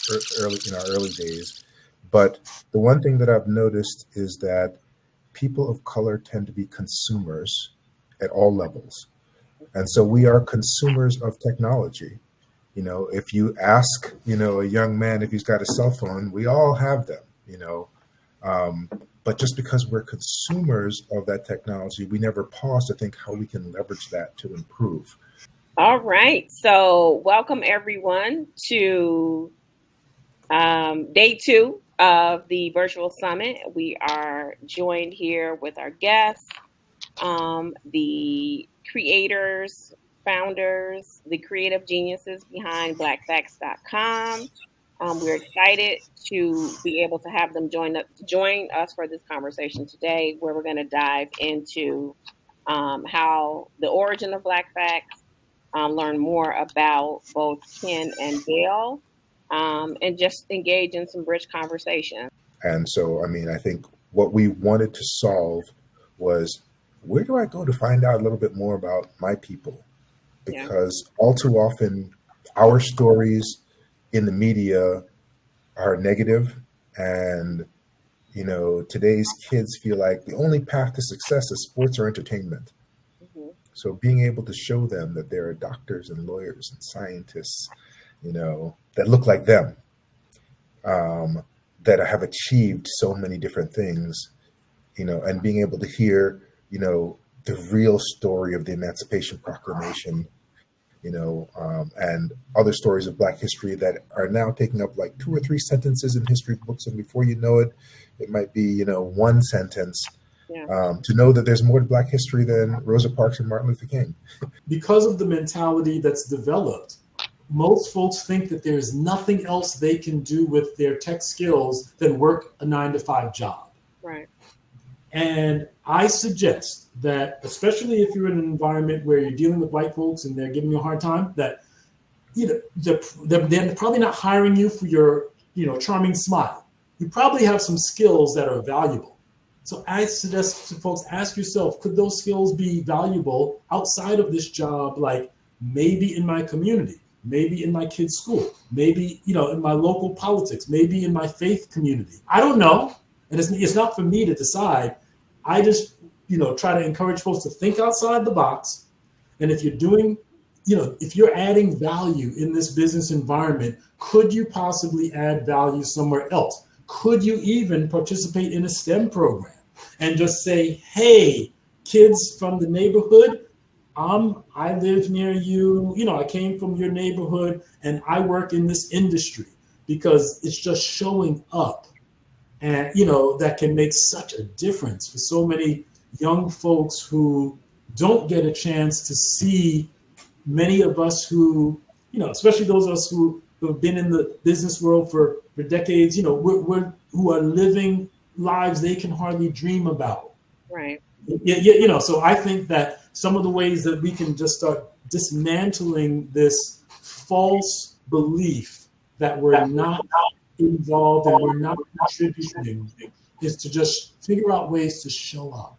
early days. But the one thing that I've noticed is that people of color tend to be consumers at all levels. And so we are consumers of technology. If you ask, a young man if he's got a cell phone, we all have them, but just because we're consumers of that technology, we never pause to think how we can leverage that to improve. All right. So welcome everyone to day 2 of the virtual summit. We are joined here with our guests, the creators, founders, the creative geniuses behind blackfacts.com. We're excited to be able to have them join us for this conversation today, where we're going to dive into how the origin of Black Facts, learn more about both Ken and Dale, and just engage in some rich conversation. And so, I think what we wanted to solve was, where do I go to find out a little bit more about my people? Because all too often, our stories in the media are negative, and today's kids feel like the only path to success is sports or entertainment. So being able to show them that there are doctors and lawyers and scientists, that look like them, that have achieved so many different things, and being able to hear, the real story of the Emancipation Proclamation, and other stories of Black history that are now taking up like 2 or 3 sentences in history books. And before you know it, it might be, 1 sentence. To know that there's more to Black history than Rosa Parks and Martin Luther King. Because of the mentality that's developed, most folks think that there's nothing else they can do with their tech skills than work a 9-to-5 job. Right. And I suggest that, especially if you're in an environment where you're dealing with white folks and they're giving you a hard time, that they're probably not hiring you for your charming smile. You probably have some skills that are valuable. So I suggest to folks, ask yourself, could those skills be valuable outside of this job? Like maybe in my community, maybe in my kid's school, maybe, in my local politics, maybe in my faith community. I don't know. And it's not for me to decide. I just, try to encourage folks to think outside the box. And if you're doing, if you're adding value in this business environment, could you possibly add value somewhere else? Could you even participate in a STEM program and just say, hey, kids from the neighborhood, I live near you, I came from your neighborhood and I work in this industry, because it's just showing up. And, that can make such a difference for so many young folks who don't get a chance to see many of us who, especially those of us who have been in the business world for decades, who are living lives they can hardly dream about. Right. So I think that some of the ways that we can just start dismantling this false belief that we're not involved and we're not contributing is to just figure out ways to show up.